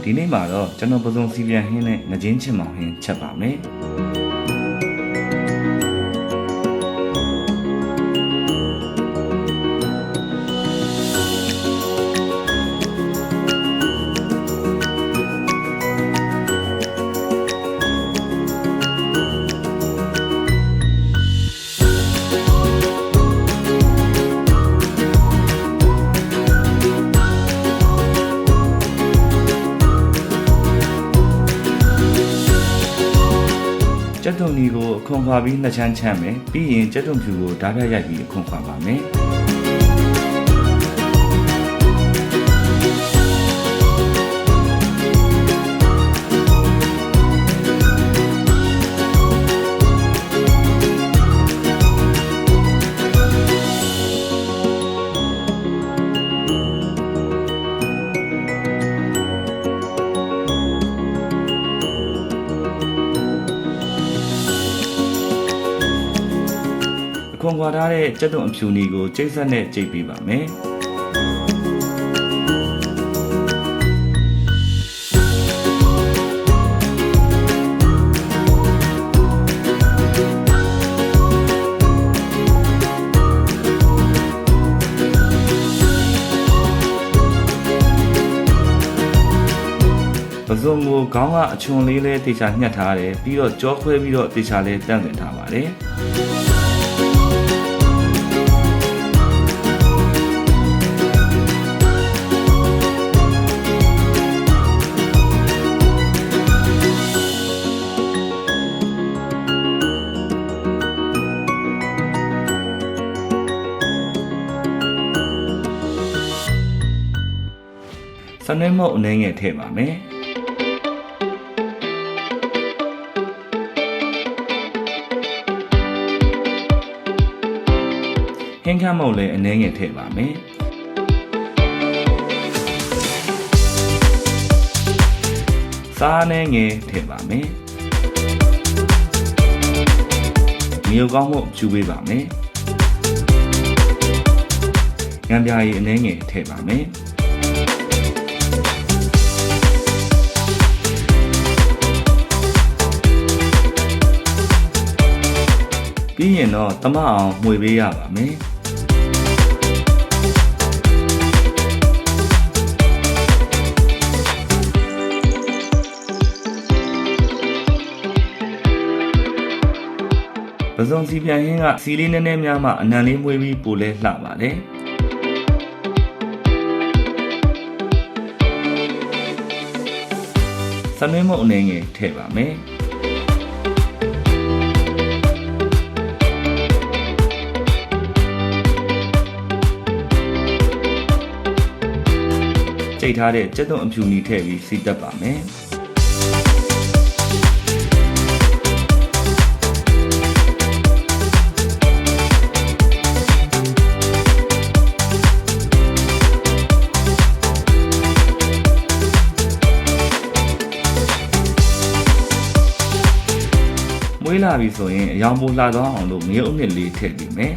ဒီနေ့မှာတော့ကျွန်တော်ပစုံစီပြန်ဟင်းနဲ့ငကြင်းချင်မောင်ဟင်းချက်ပါမယ်ကျက်သွန်ဒီကိုခွန်ခွာပြီးနှစ်ချမ်းချမ်းမယ်ပြီးရင်ကျက်သွန်ဖြူကိုဓာတ်ပြရိုက်ပြီးခွန်ခွာပါမယ်ခွန်ခွာထားတဲ့ကျက်သွန်အဖြူနီကိုကျိတ်ဆက်နဲ့ကျိတ်ပေးပါမယ်ပစုံကိုခေါင်းကအချွန်လေးလဲတေချာညှက်ထားတယ်ပြီးတော့ကြောခွဲပြီးတော့တေချာလဲတန့်စင်ထားပါတယ်စနွဲမုတ်အနေငယ်ထည့်ပါမယ်ဟင်းခမ်းမုတ်လည်းအနေငယ်ထည့်ပါမယ်စားအနေငယ်ထည့်ပါမယ်မြေကောင်းမှုကျူပေးပါမယ်ငံပြားရည်အနေငယ်ထည့်ပါမယ်ပြီးရင်တော့တမအောင်မှွေပေးရပါမယ်ပစုံစီပြန်ဟင်းကစီလေးနည်းနည်းများမှအနံလေးမှွေပြီးပိုလဲလှပါတယ်စနွေးမုတ်အနေငယ်ထည့်ပါမယ်ကျိတ်ထားတဲ့ကျက်သွန်အဖြူနီထည့်ပြီးစီးတက်ပါမယ်မွေးလာပြီဆိုရင်အယောင်ပိုလှသွားအောင်လို့ငရုတ်အနှစ်လေးထည့်ပြီးမယ်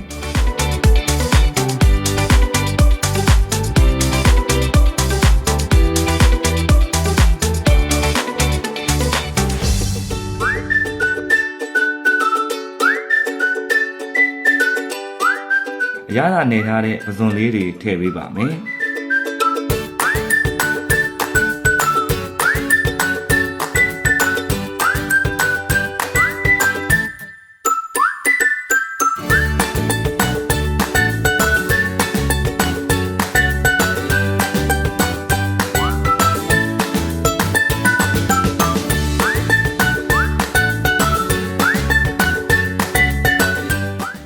ရတာနေထားတဲ့ပစုံလေးတွေထည့်ပေးပါမယ်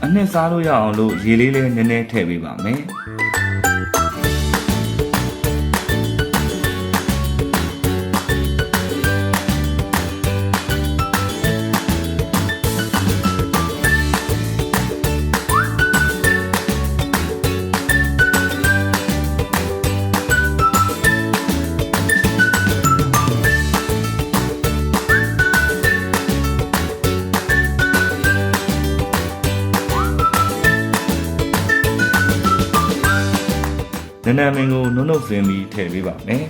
အနှစ်စားလို့ရအောင်လို့ရေလေးလေးနည်းနည်းထည့်ပေးပါမယ်နနမင်းကိုနုံနုံစင်ပြီးထည့်ပေးပါမယ်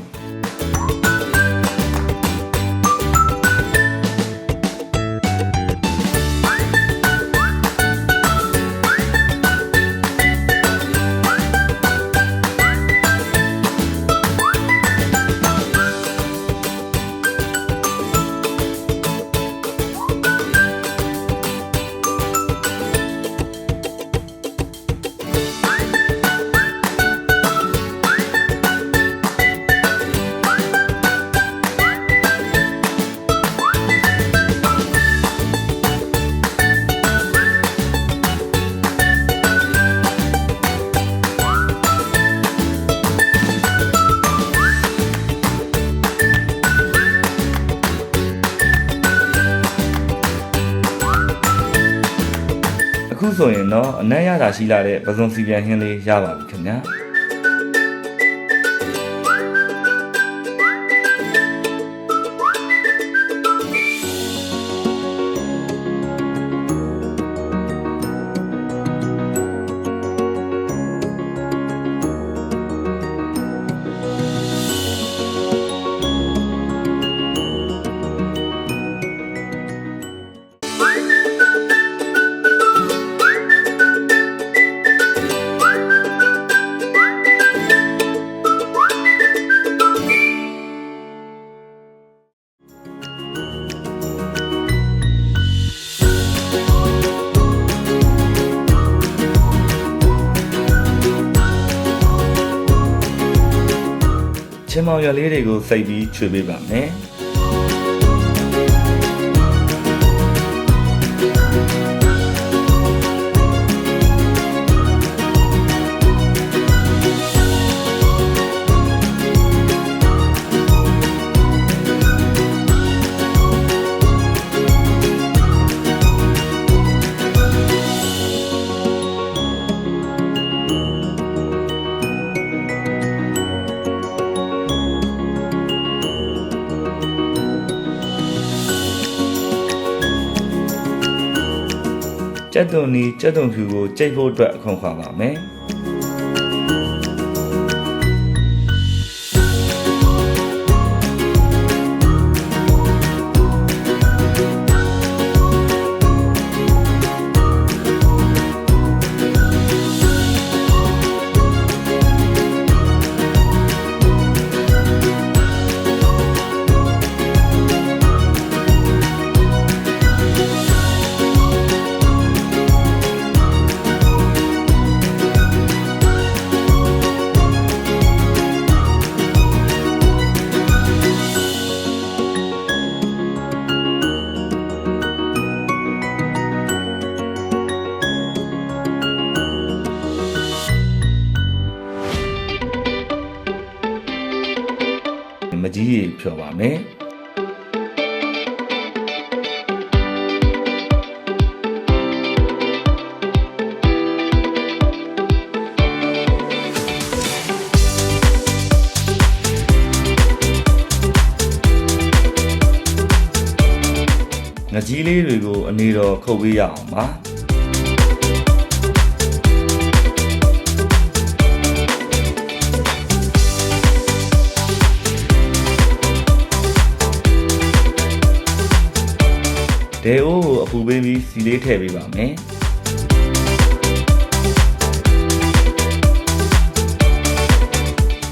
ဆိုရင်တော့အနက်ရတာရှိလာတဲ့ပစုံစီပြန်ဟင်းလေးရပါပြီခင်ဗျာချင်းမောင်ရွက်လေးတွေကိုစိတ်ပြီးချွေပေးပါမယ်ကျက်သွန်နီကျက်သွန်ဖြူကိုကြိတ်ဖို့အတွက်အခုံခွာပါမယ်မကြီးရေဖြော်ပါမယ်ငကြီးလေးတွေကိုအနေတော်ခုတ်ပေးရအောင်ပါဒေအိုးကိုအပူပေးပြီးစီလေးထည့်ပေးပါမယ်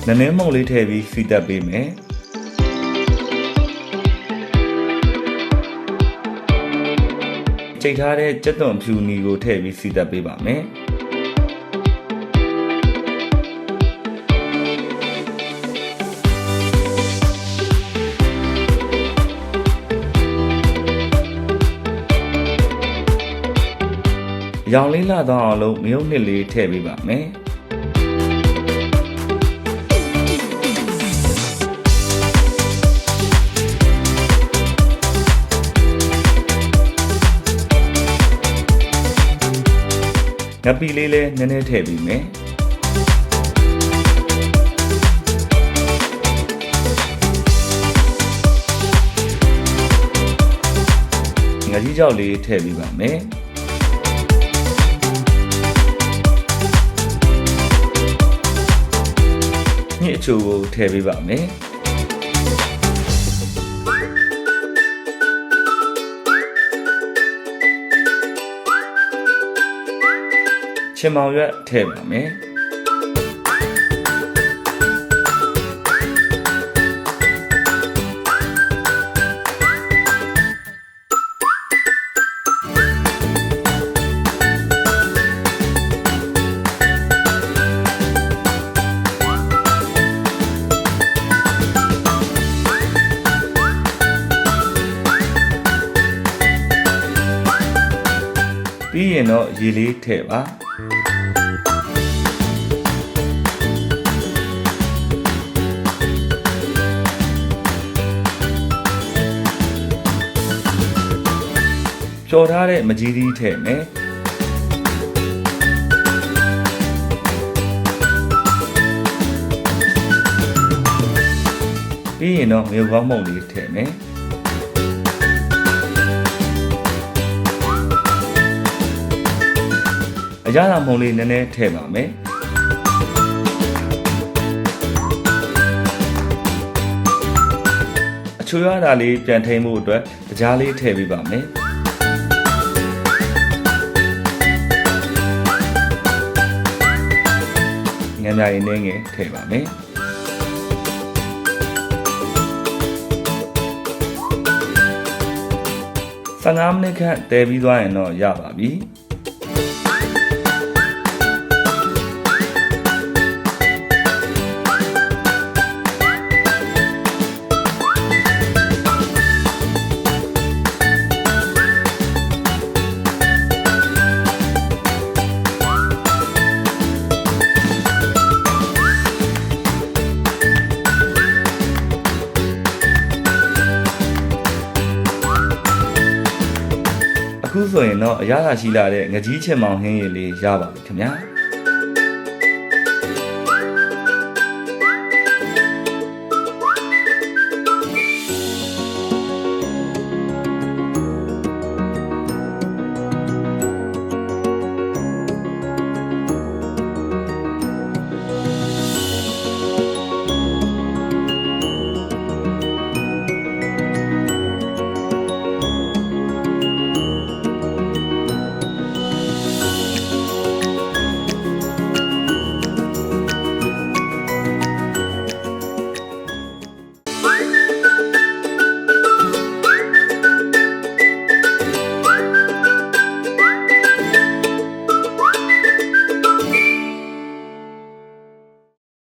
နည်းနည်းမုံလေးထည့်ပြီးစီတက်ပေးမယ်ကြိတ်ထားတဲ့ကြက်သွန်ဖြူနီကိုထည့်ပြီးစီတက်ပေးပါမယ်ရောင်လေးလာတော့အောင်လို့မြုပ်နှစ်လေးထည့်ပေးပါမယ်ငပီလေးလည်းနည်းနည်းထည့်ပေးမယ်ငါးကြီးကြောက်လေးထည့်ပေးပါမယ်ညစ်အချိုကိုထည့်ပေးပါမယ်ချင်းမောင်ရွက်ထည့်ပါမယ်ပြီးရင်တော့ရေလေးထည့်ပါဖြော်ထားတဲ့မကြီးသီးထည့်မယ် ပြီးရင်တော့မေကောင်းမုံလေးထည့်မယ်အရသာမုံလေးနည်းနည်းထည့်ပါမယ်အချိုရတာလေးပြန်ထိန်းမှုအတွက်ကြားလေးထည့်ပေးပါမယ်ငန်းများရင်းငယ်ထည့်ပါမယ်15 မိနစ်ခန့်တည်ပြီးသွားရင်တော့ရပါပြီအခုဆိုရင်တော့အရသာရှိလာတဲ့ငကြီးချင်မောင်ဟင်းရည်လေးရပါပြီခင်ဗျာ